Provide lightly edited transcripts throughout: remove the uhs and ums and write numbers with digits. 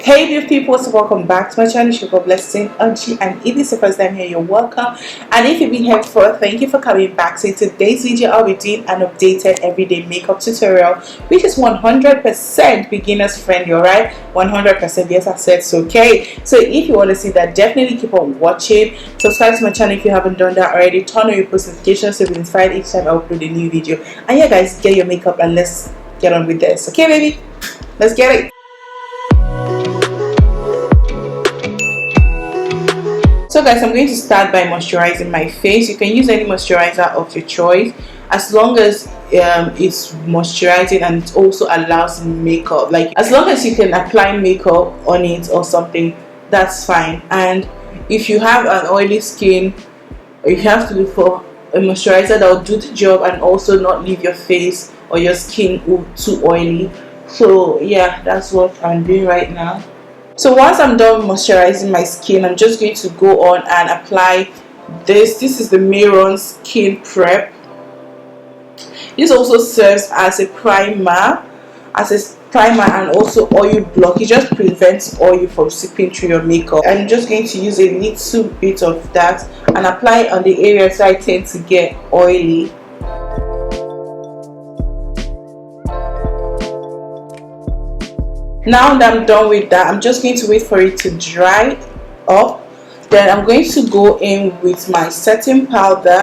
Hey beautiful people, so welcome back to my channel. Sugar Blessing Auntie, and if it's the first time here, you're welcome, and if you've been here before, thank you for coming back. So in today's video I'll be doing an updated everyday makeup tutorial which is 100% beginners friendly. All right, 100%, yes, I said so. Okay, so if you want to see that, definitely keep on watching. Subscribe to my channel if you haven't done that already. Turn on your post notifications so you'll be notified each time I upload a new video. And yeah guys, get your makeup and let's get on with this. Okay baby, let's get it. So guys, I'm going to start by moisturizing my face. You can use any moisturizer of your choice as long as it's moisturizing and it also allows makeup. Like as long as you can apply makeup on it or something, that's fine. And if you have an oily skin, you have to look for a moisturizer that will do the job and also not leave your face or your skin too oily. So yeah, that's what I'm doing right now. So once I'm done moisturizing my skin, I'm just going to go on and apply this. This is the Miron Skin Prep. This also serves as a primer, and also oil block. It just prevents oil from seeping through your makeup. I'm just going to use a little bit of that and apply it on the areas that I tend to get oily. Now that I'm done with that, I'm just going to wait for it to dry up. Then I'm going to go in with my setting powder.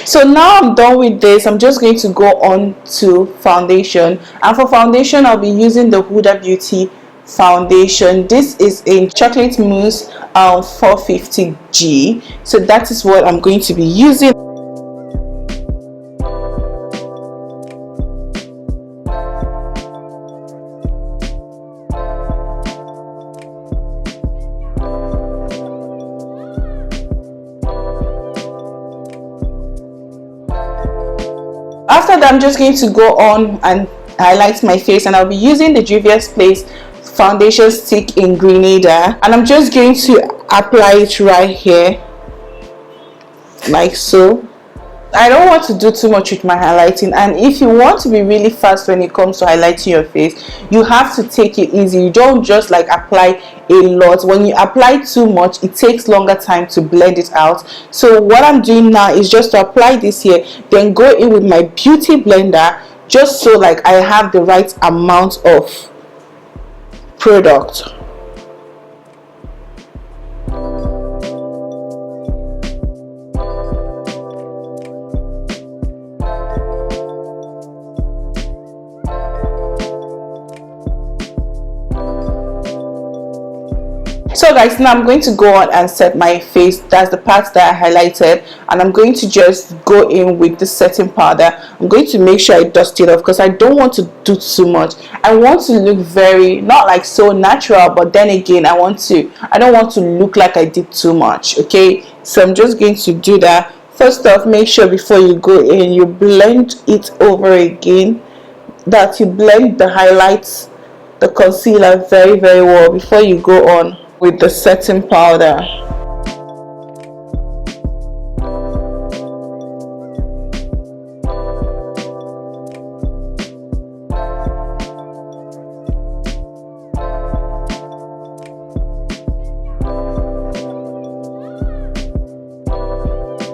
So now I'm done with this. I'm just going to go on to foundation, and for foundation I'll be using the Huda Beauty foundation. This is in chocolate mousse 450G. So that is what I'm going to be using. After that, I'm just going to go on and highlight my face, and I'll be using the Juvia's Place foundation stick in Grenada, and I'm just going to apply it right here like so. I don't want to do too much with my highlighting, and if you want to be really fast when it comes to highlighting your face, you have to take it easy. You don't just like apply a lot. When you apply too much, it takes longer time to blend it out. So what I'm doing now is just to apply this here, then go in with my beauty blender just so like I have the right amount of product. So guys, now I'm going to go on and set my face. That's the part that I highlighted, and I'm going to just go in with the setting powder. I'm going to make sure I dust it off because I don't want to do too much. I want to look very, not like so natural, but then again I don't want to look like I did too much. Okay, so I'm just going to do that. First off, make sure before you go in you blend it over again, that you blend the highlights, the concealer very well before you go on with the setting powder.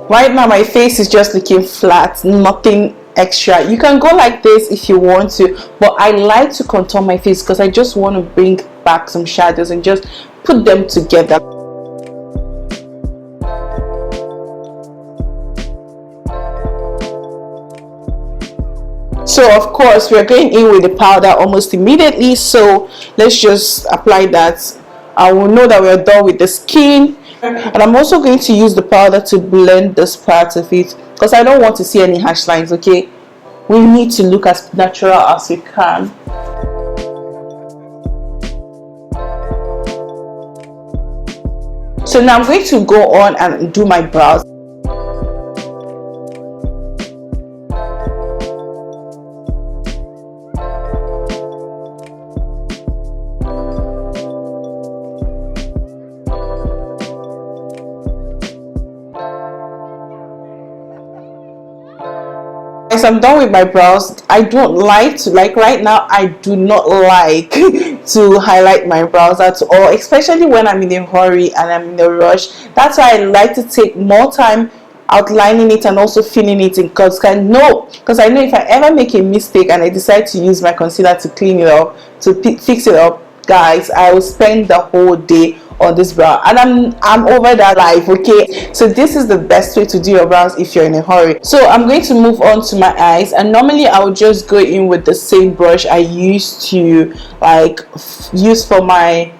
Right now my face is just looking flat, nothing extra. You can go like this if you want to, but I like to contour my face because I just want to bring back some shadows and just put them together. So of course we're going in with the powder almost immediately, so let's just apply that. I will know that we're done with the skin, and I'm also going to use the powder to blend this part of it because I don't want to see any harsh lines. Okay, we need to look as natural as we can. So now I'm going to go on and do my brows. I'm done with my brows. I don't like to, like right now, I do not like to highlight my brows at all, especially when I'm in a hurry and I'm in a rush. That's why I like to take more time outlining it and also filling it in, because I know if I ever make a mistake and I decide to use my concealer to clean it up, to fix it up, guys, I will spend the whole day on this brow, and I'm over that life. Okay, so this is the best way to do your brows if you're in a hurry. So I'm going to move on to my eyes, and normally I would just go in with the same brush I used to use for my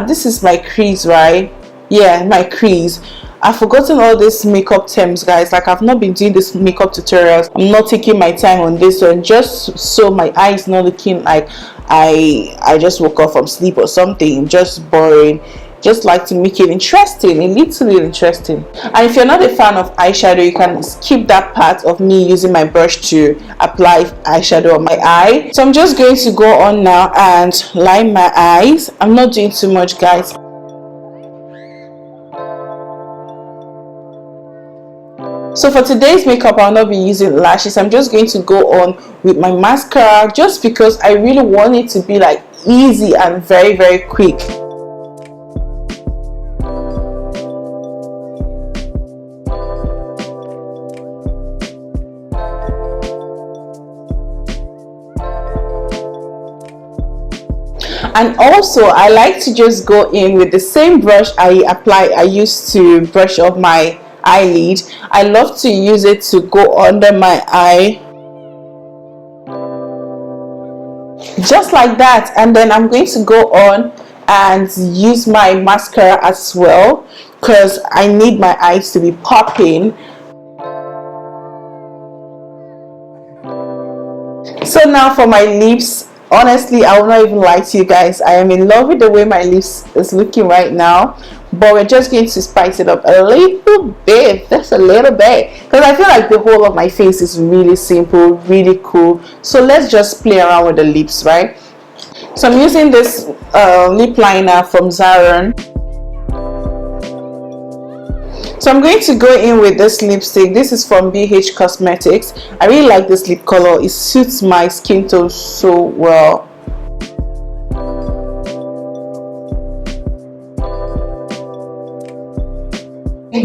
this is my crease, right? Yeah, my crease. I've forgotten all these makeup terms, guys. Like, I've not been doing this makeup tutorials. I'm not taking my time on this one, just so my eyes not looking like I just woke up from sleep or something. Just boring. Just like to make it interesting, a little bit interesting. And if you're not a fan of eyeshadow, you can skip that part of me using my brush to apply eyeshadow on my eye. So I'm just going to go on now and line my eyes. I'm not doing too much, guys. So for today's makeup, I'll not be using lashes. I'm just going to go on with my mascara, just because I really want it to be like easy and very, very quick. And also, I like to just go in with the same brush I used to brush off my eyelid. I love to use it to go under my eye, just like that. And then I'm going to go on and use my mascara as well, because I need my eyes to be popping. So now for my lips, honestly, I will not even lie to you guys, I am in love with the way my lips is looking right now. But we're just going to spice it up a little bit, just a little bit, because I feel like the whole of my face is really simple, really cool. So let's just play around with the lips, right? So I'm using this lip liner from Zara. So I'm going to go in with this lipstick. This is from BH Cosmetics. I really like this lip color. It suits my skin tone so well.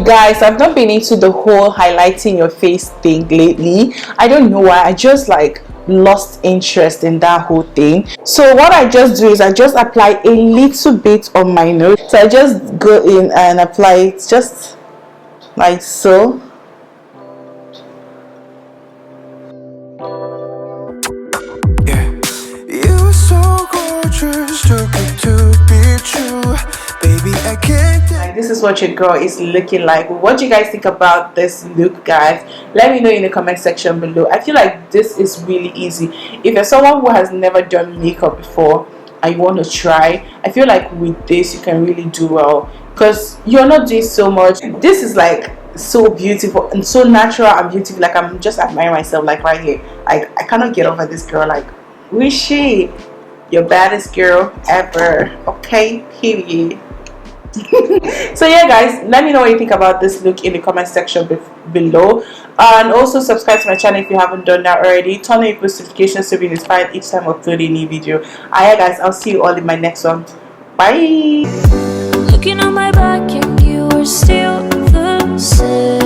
Guys, I've not been into the whole highlighting your face thing lately. I don't know why. I just like lost interest in that whole thing. So what I just do is I just apply a little bit on my nose. So I just go in and apply it just like so. Yeah, you were so gorgeous, too good to be true. Baby, I can't. Like, this is what your girl is looking like. What do you guys think about this look, guys? Let me know in the comment section below. I feel like this is really easy. If you're someone who has never done makeup before and you want to try, I feel like with this you can really do well, because you're not doing so much. This is like so beautiful and so natural and beautiful. Like, I'm just admiring myself, like right here. Like, I cannot get over this girl. Like, who is she? Your baddest girl ever. Okay, period. So yeah, guys, let me know what you think about this look in the comment section below, and also subscribe to my channel if you haven't done that already. Turn on your post notifications to be inspired each time I upload a new video. Alright guys, I'll see you all in my next one. Bye. Looking on my back and you are still the same.